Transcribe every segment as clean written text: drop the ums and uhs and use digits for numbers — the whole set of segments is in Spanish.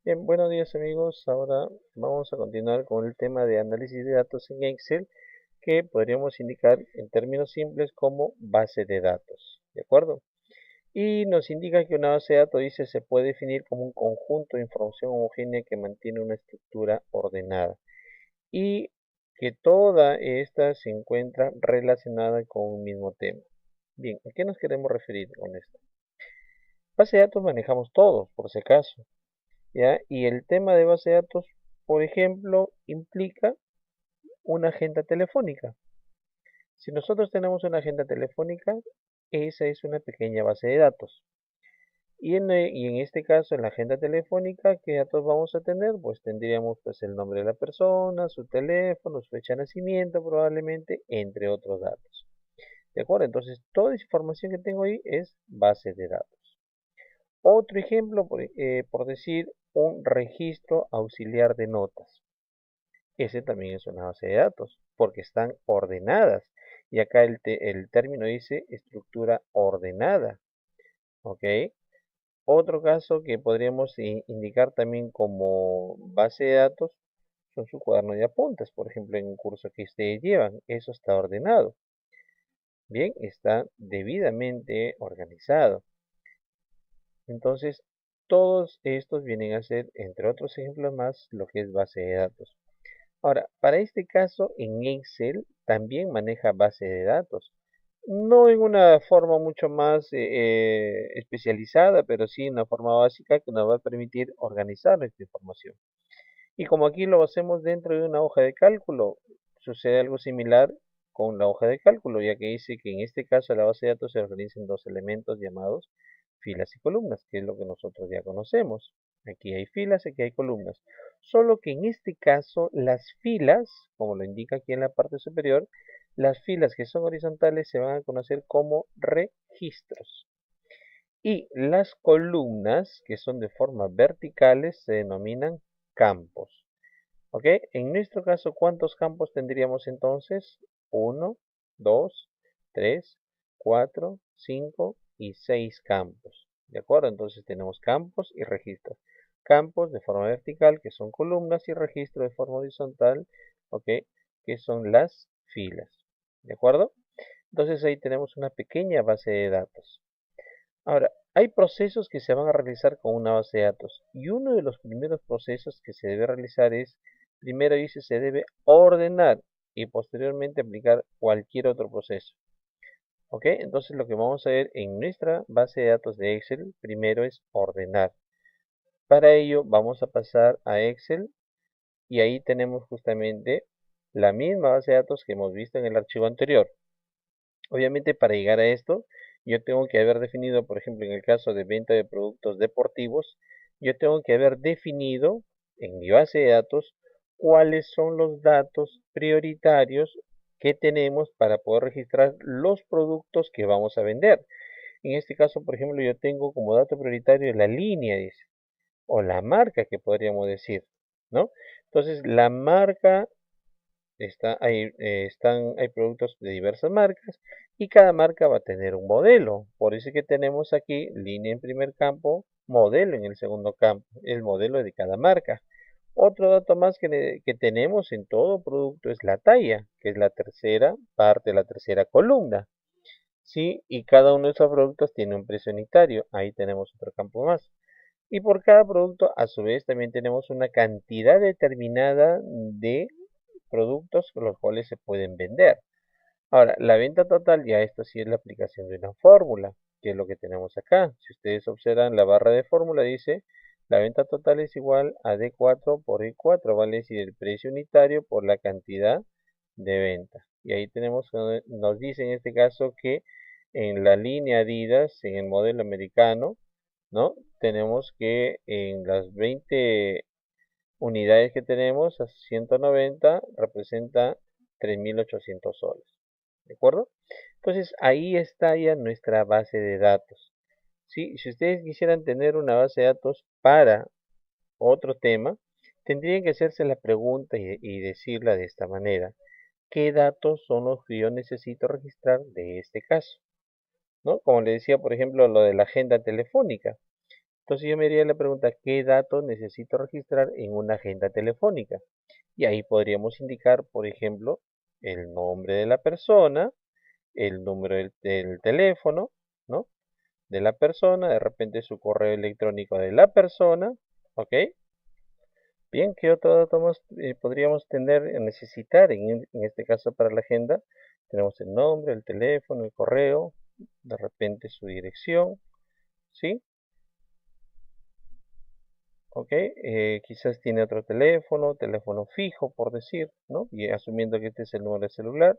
Bien, buenos días amigos. Ahora vamos a continuar con el tema de análisis de datos en Excel que podríamos indicar en términos simples como base de datos. ¿De acuerdo? Y nos indica que una base de datos dice se puede definir como un conjunto de información homogénea que mantiene una estructura ordenada y que toda esta se encuentra relacionada con un mismo tema. Bien, ¿a qué nos queremos referir con esto? Base de datos manejamos todos, por si acaso. ¿Ya? Y el tema de base de datos, por ejemplo, implica una agenda telefónica. Si nosotros tenemos una agenda telefónica, esa es una pequeña base de datos. Y en este caso, en la agenda telefónica, ¿qué datos vamos a tener? Pues tendríamos pues el nombre de la persona, su teléfono, su fecha de nacimiento probablemente, entre otros datos. ¿De acuerdo? Entonces, toda esa información que tengo ahí es base de datos. Otro ejemplo, por decir, un registro auxiliar de notas. Ese también es una base de datos, porque están ordenadas. Y acá el término dice estructura ordenada. ¿Ok? Otro caso que podríamos indicar también como base de datos son su cuaderno de apuntes. Por ejemplo, en un curso que ustedes llevan, eso está ordenado. Bien, está debidamente organizado. Entonces, todos estos vienen a ser, entre otros ejemplos más, lo que es base de datos. Ahora, para este caso, en Excel también maneja base de datos. No en una forma mucho más especializada, pero sí en una forma básica que nos va a permitir organizar nuestra información. Y como aquí lo hacemos dentro de una hoja de cálculo, sucede algo similar con la hoja de cálculo, ya que dice que en este caso la base de datos se organiza en dos elementos llamados filas y columnas, que es lo que nosotros ya conocemos. Aquí hay filas, aquí hay columnas. Solo que en este caso las filas, como lo indica aquí en la parte superior, las filas que son horizontales se van a conocer como registros. Y las columnas, que son de forma verticales, se denominan campos. ¿Ok? En nuestro caso, ¿cuántos campos tendríamos entonces? Uno, 2, 3, 4, 5 y 6 campos. ¿De acuerdo? Entonces tenemos campos y registros. Campos de forma vertical, que son columnas, y registros de forma horizontal, ¿ok? Que son las filas. ¿De acuerdo? Entonces ahí tenemos una pequeña base de datos. Ahora, hay procesos que se van a realizar con una base de datos y uno de los primeros procesos que se debe realizar es, primero dice, se debe ordenar y posteriormente aplicar cualquier otro proceso. ¿Ok? Entonces lo que vamos a ver en nuestra base de datos de Excel, primero es ordenar. Para ello vamos a pasar a Excel y ahí tenemos justamente la misma base de datos que hemos visto en el archivo anterior. Obviamente para llegar a esto, yo tengo que haber definido, por ejemplo, en el caso de venta de productos deportivos, yo tengo que haber definido en mi base de datos cuáles son los datos prioritarios que tenemos para poder registrar los productos que vamos a vender. En este caso, por ejemplo, yo tengo como dato prioritario la línea, dice, o la marca que podríamos decir, ¿no? Entonces, la marca hay productos de diversas marcas y cada marca va a tener un modelo. Por eso que tenemos aquí línea en primer campo, modelo en el segundo campo, el modelo de cada marca. Otro dato más que tenemos en todo producto es la talla, que es la tercera parte, la tercera columna. ¿Sí? Y cada uno de esos productos tiene un precio unitario. Ahí tenemos otro campo más. Y por cada producto, a su vez, también tenemos una cantidad determinada de productos con los cuales se pueden vender. Ahora, la venta total, ya esto sí es la aplicación de una fórmula, que es lo que tenemos acá. Si ustedes observan la barra de fórmula, dice, la venta total es igual a D4 por I4, ¿vale? Es decir, el precio unitario por la cantidad de venta. Y ahí tenemos, nos dice en este caso que en la línea Adidas, en el modelo americano, ¿no? Tenemos que en las 20 unidades que tenemos, a 190 representa 3.800 soles. ¿De acuerdo? Entonces ahí está ya nuestra base de datos. ¿Sí? Si ustedes quisieran tener una base de datos para otro tema, tendrían que hacerse la pregunta y decirla de esta manera. ¿Qué datos son los que yo necesito registrar de este caso? ¿No? Como le decía, por ejemplo, lo de la agenda telefónica. Entonces yo me haría la pregunta, ¿qué datos necesito registrar en una agenda telefónica? Y ahí podríamos indicar, por ejemplo, el nombre de la persona, el número del teléfono, ¿no? De la persona, de repente su correo electrónico de la persona, ¿ok? Bien, ¿qué otro dato más podríamos necesitar en este caso para la agenda? Tenemos el nombre, el teléfono, el correo, de repente su dirección, ¿sí? ¿Ok? Quizás tiene otro teléfono fijo, por decir, ¿no? Y asumiendo que este es el número de celular.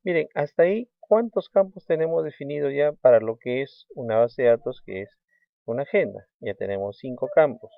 Miren, hasta ahí, ¿cuántos campos tenemos definidos ya para lo que es una base de datos que es una agenda? Ya tenemos 5 campos,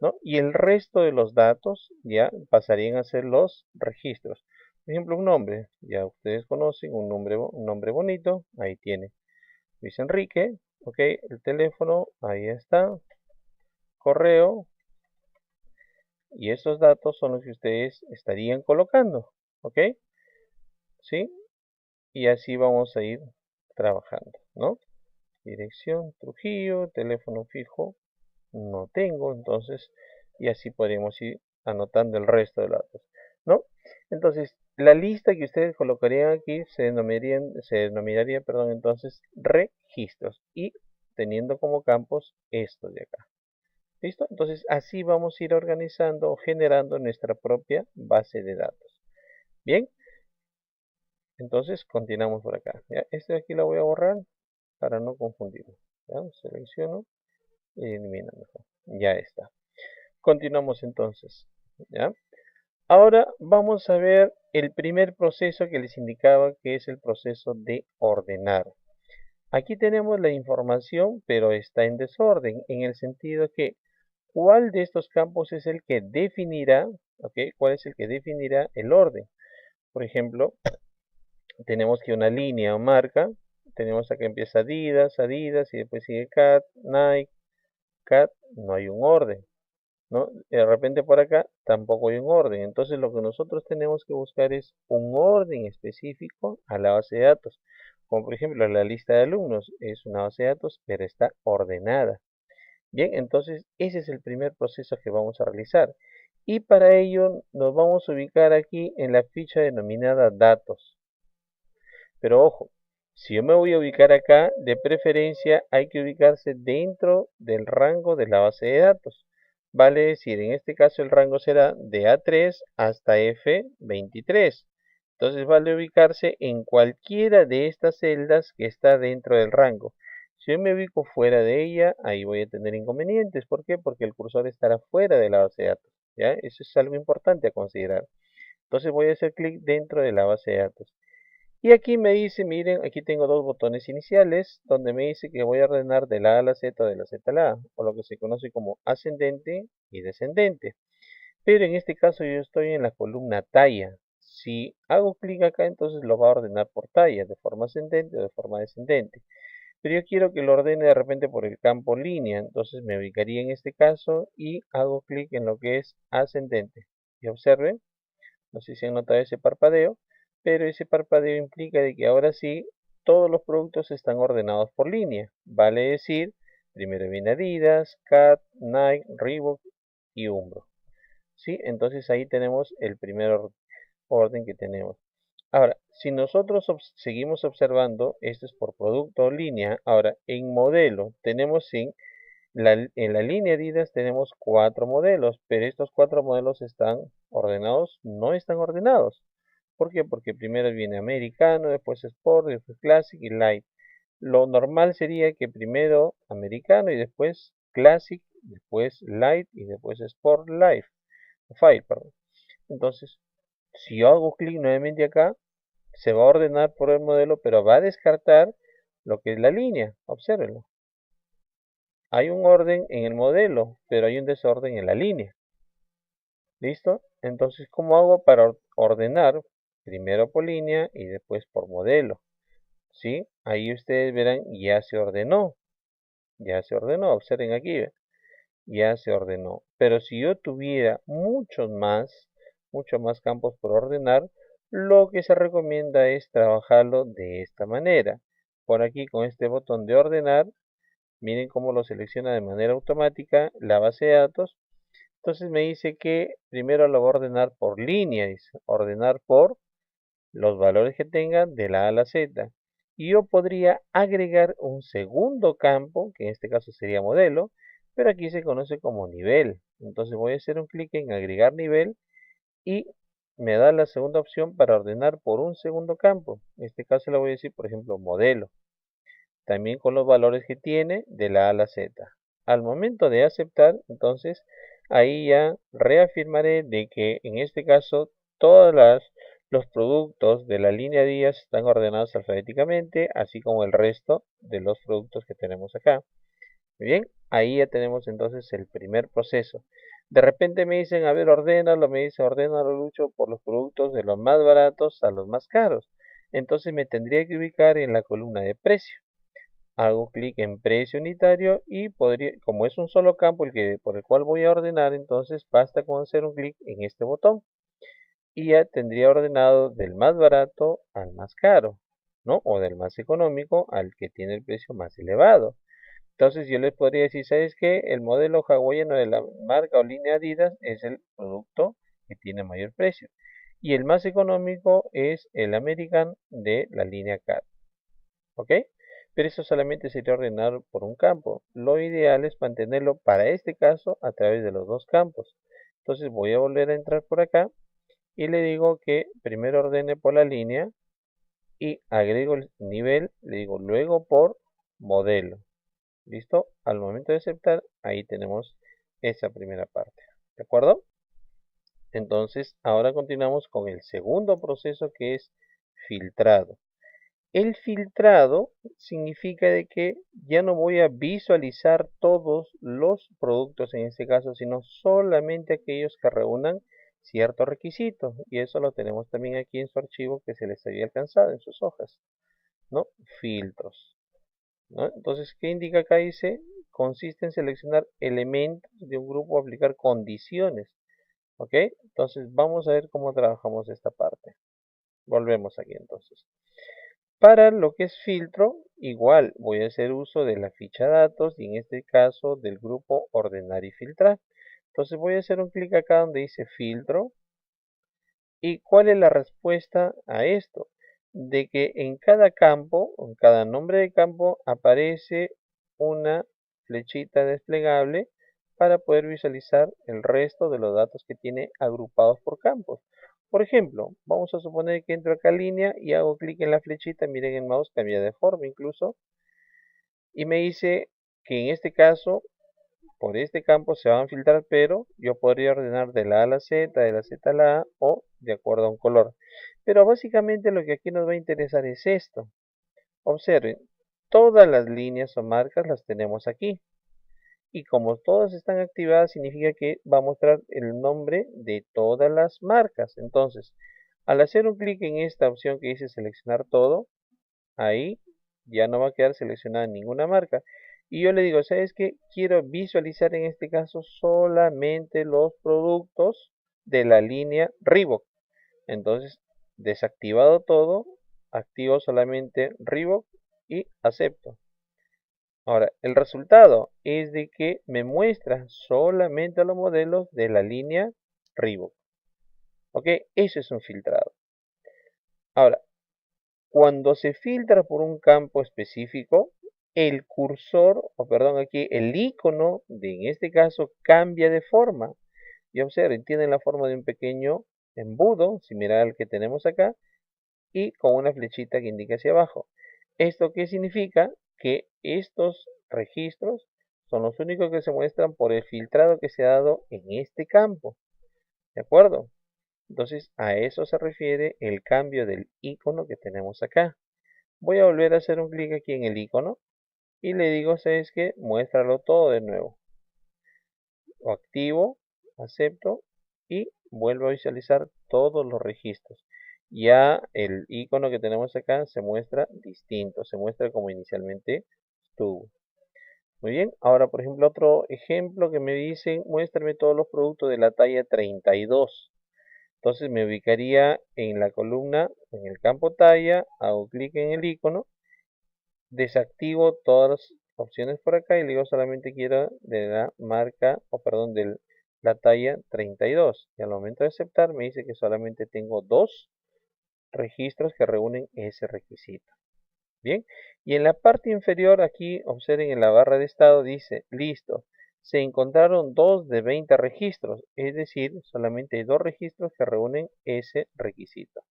¿no? Y el resto de los datos ya pasarían a ser los registros. Por ejemplo, un nombre, ya ustedes conocen, un nombre bonito, ahí tiene Luis Enrique, ¿ok? El teléfono, ahí está, correo, y esos datos son los que ustedes estarían colocando, ¿ok? ¿Sí? Y así vamos a ir trabajando, ¿no? Dirección Trujillo, teléfono fijo no tengo, entonces, y así podríamos ir anotando el resto de datos, ¿no? Entonces, la lista que ustedes colocarían aquí se denominaría, perdón, entonces, registros y teniendo como campos estos de acá. ¿Listo? Entonces, así vamos a ir organizando o generando nuestra propia base de datos. Bien, entonces continuamos por acá. ¿Ya? Este de aquí lo voy a borrar para no confundirlo. ¿Ya? Selecciono y elimino mejor. Ya está. Continuamos entonces. ¿Ya? Ahora vamos a ver el primer proceso que les indicaba, que es el proceso de ordenar. Aquí tenemos la información, pero está en desorden, en el sentido que ¿cuál de estos campos es el que definirá, ok? ¿Cuál es el que definirá el orden? Por ejemplo, tenemos que una línea o marca, tenemos acá empieza Adidas, Adidas y después sigue Cat, Nike, Cat, no hay un orden, ¿no? De repente por acá tampoco hay un orden, entonces lo que nosotros tenemos que buscar es un orden específico a la base de datos, como por ejemplo la lista de alumnos es una base de datos, pero está ordenada. Bien, entonces ese es el primer proceso que vamos a realizar. Y para ello nos vamos a ubicar aquí en la ficha denominada datos. Pero ojo, si yo me voy a ubicar acá, de preferencia hay que ubicarse dentro del rango de la base de datos. Vale decir, en este caso el rango será de A3 hasta F23. Entonces vale ubicarse en cualquiera de estas celdas que está dentro del rango. Si yo me ubico fuera de ella, ahí voy a tener inconvenientes. ¿Por qué? Porque el cursor estará fuera de la base de datos. ¿Ya? Eso es algo importante a considerar. Entonces voy a hacer clic dentro de la base de datos. Y aquí me dice, miren, aquí tengo dos botones iniciales donde me dice que voy a ordenar de la A a la Z, de la Z a la A, o lo que se conoce como ascendente y descendente. Pero en este caso yo estoy en la columna talla. Si hago clic acá, entonces lo va a ordenar por talla, de forma ascendente o de forma descendente. Pero yo quiero que lo ordene de repente por el campo línea, entonces me ubicaría en este caso y hago clic en lo que es ascendente. Y observen, no sé si han notado ese parpadeo, pero ese parpadeo implica de que ahora sí todos los productos están ordenados por línea. Vale decir, primero viene Adidas, Cat, Nike, Reebok y Umbro. ¿Sí? Entonces ahí tenemos el primer orden que tenemos. Ahora, si nosotros seguimos observando, esto es por producto o línea. Ahora, en modelo tenemos en la línea Adidas tenemos 4 modelos, pero estos 4 modelos están ordenados, no están ordenados. ¿Por qué? Porque primero viene americano, después Sport, después Classic y Light. Lo normal sería que primero americano y después Classic, después Light y después Sport Life. Fire, perdón. Entonces, si yo hago clic nuevamente acá, se va a ordenar por el modelo, pero va a descartar lo que es la línea. Obsérvenlo. Hay un orden en el modelo, pero hay un desorden en la línea. ¿Listo? Entonces, ¿cómo hago para ordenar? Primero por línea y después por modelo. ¿Sí? Ahí ustedes verán, ya se ordenó. Ya se ordenó. Observen aquí. Ya se ordenó. Pero si yo tuviera muchos más campos por ordenar, lo que se recomienda es trabajarlo de esta manera. Por aquí con este botón de ordenar, Miren cómo lo selecciona de manera automática la base de datos. Entonces me dice que primero lo va a ordenar por línea, dice, ordenar por los valores que tengan de la A a la Z. Y yo podría agregar un segundo campo, que en este caso sería modelo, pero aquí se conoce como nivel. Entonces voy a hacer un clic en agregar nivel y me da la segunda opción para ordenar por un segundo campo. En este caso le voy a decir, por ejemplo, modelo. También con los valores que tiene de la A a la Z. Al momento de aceptar, entonces, ahí ya reafirmaré de que en este caso todos los productos de la línea Díaz están ordenados alfabéticamente, así como el resto de los productos que tenemos acá. Muy bien, ahí ya tenemos entonces el primer proceso. De repente me dicen, a ver, ordénalo, me dice, ordénalo, Lucho, por los productos de los más baratos a los más caros. Entonces me tendría que ubicar en la columna de precio. Hago clic en precio unitario y podría, como es un solo campo por el cual voy a ordenar, entonces basta con hacer un clic en este botón y ya tendría ordenado del más barato al más caro, ¿no? O del más económico al que tiene el precio más elevado. Entonces yo les podría decir, ¿sabes qué? El modelo hawaiano de la marca o línea Adidas es el producto que tiene mayor precio. Y el más económico es el American de la línea CAT. ¿Ok? Pero eso solamente sería ordenar por un campo. Lo ideal es mantenerlo para este caso a través de los dos campos. Entonces voy a volver a entrar por acá y le digo que primero ordene por la línea y agrego el nivel, le digo luego por modelo. ¿Listo? Al momento de aceptar, ahí tenemos esa primera parte. ¿De acuerdo? Entonces, ahora continuamos con el segundo proceso que es filtrado. El filtrado significa de que ya no voy a visualizar todos los productos en este caso, sino solamente aquellos que reúnan ciertos requisitos. Y eso lo tenemos también aquí en su archivo que se les había alcanzado en sus hojas, ¿no? Filtros, ¿no? Entonces, ¿qué indica acá? Dice, consiste en seleccionar elementos de un grupo, aplicar condiciones. ¿Ok? Entonces, vamos a ver cómo trabajamos esta parte. Volvemos aquí entonces. Para lo que es filtro, igual voy a hacer uso de la ficha datos y en este caso del grupo ordenar y filtrar. Entonces voy a hacer un clic acá donde dice filtro. ¿Y cuál es la respuesta a esto? De que en cada campo, en cada nombre de campo, aparece una flechita desplegable para poder visualizar el resto de los datos que tiene agrupados por campos. Por ejemplo, vamos a suponer que entro acá a línea y hago clic en la flechita, miren el mouse cambia de forma incluso, y me dice que en este caso, por este campo se van a filtrar, pero yo podría ordenar de la A a la Z, de la Z a la A o de acuerdo a un color. Pero básicamente lo que aquí nos va a interesar es esto. Observen, todas las líneas o marcas las tenemos aquí. Y como todas están activadas, significa que va a mostrar el nombre de todas las marcas. Entonces, al hacer un clic en esta opción que dice seleccionar todo, ahí ya no va a quedar seleccionada ninguna marca. Y yo le digo, ¿sabes qué? Quiero visualizar en este caso solamente los productos de la línea Reebok. Entonces, desactivado todo, activo solamente Reebok y acepto. Ahora, el resultado es de que me muestra solamente los modelos de la línea Reebok. ¿Ok? Eso es un filtrado. Ahora, cuando se filtra por un campo específico, el cursor, o perdón, aquí el icono en este caso cambia de forma. Y observen, tiene la forma de un pequeño embudo, similar al que tenemos acá, y con una flechita que indica hacia abajo. ¿Esto qué significa? Que estos registros son los únicos que se muestran por el filtrado que se ha dado en este campo. ¿De acuerdo? Entonces, a eso se refiere el cambio del icono que tenemos acá. Voy a volver a hacer un clic aquí en el icono y le digo, ¿sabes qué? Muéstralo todo de nuevo. Lo activo, acepto y vuelvo a visualizar todos los registros. Ya el icono que tenemos acá se muestra distinto, se muestra como inicialmente estuvo. Muy bien, ahora por ejemplo otro ejemplo que me dicen, muéstrame todos los productos de la talla 32. Entonces me ubicaría en la columna, en el campo talla, hago clic en el icono, desactivo todas opciones por acá y le digo solamente quiero de la marca, o perdón, de la talla 32. Y al momento de aceptar me dice que solamente tengo dos registros que reúnen ese requisito. Bien, y en la parte inferior aquí observen en la barra de estado dice, listo, se encontraron 2 de 20 registros, es decir, solamente hay dos registros que reúnen ese requisito.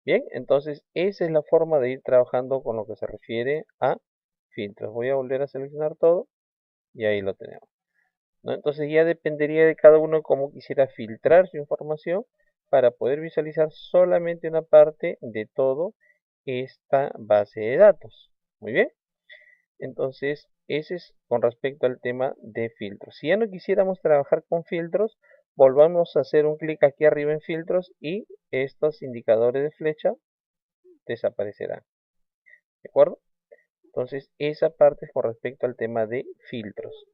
Bien, entonces esa es la forma de ir trabajando con lo que se refiere a filtros. Voy a volver a seleccionar todo y ahí lo tenemos, ¿no? Entonces ya dependería de cada uno cómo quisiera filtrar su información para poder visualizar solamente una parte de todo esta base de datos. Muy bien, entonces ese es con respecto al tema de filtros. Si ya no quisiéramos trabajar con filtros, volvamos a hacer un clic aquí arriba en filtros y estos indicadores de flecha desaparecerán. ¿De acuerdo? Entonces esa parte es con respecto al tema de filtros.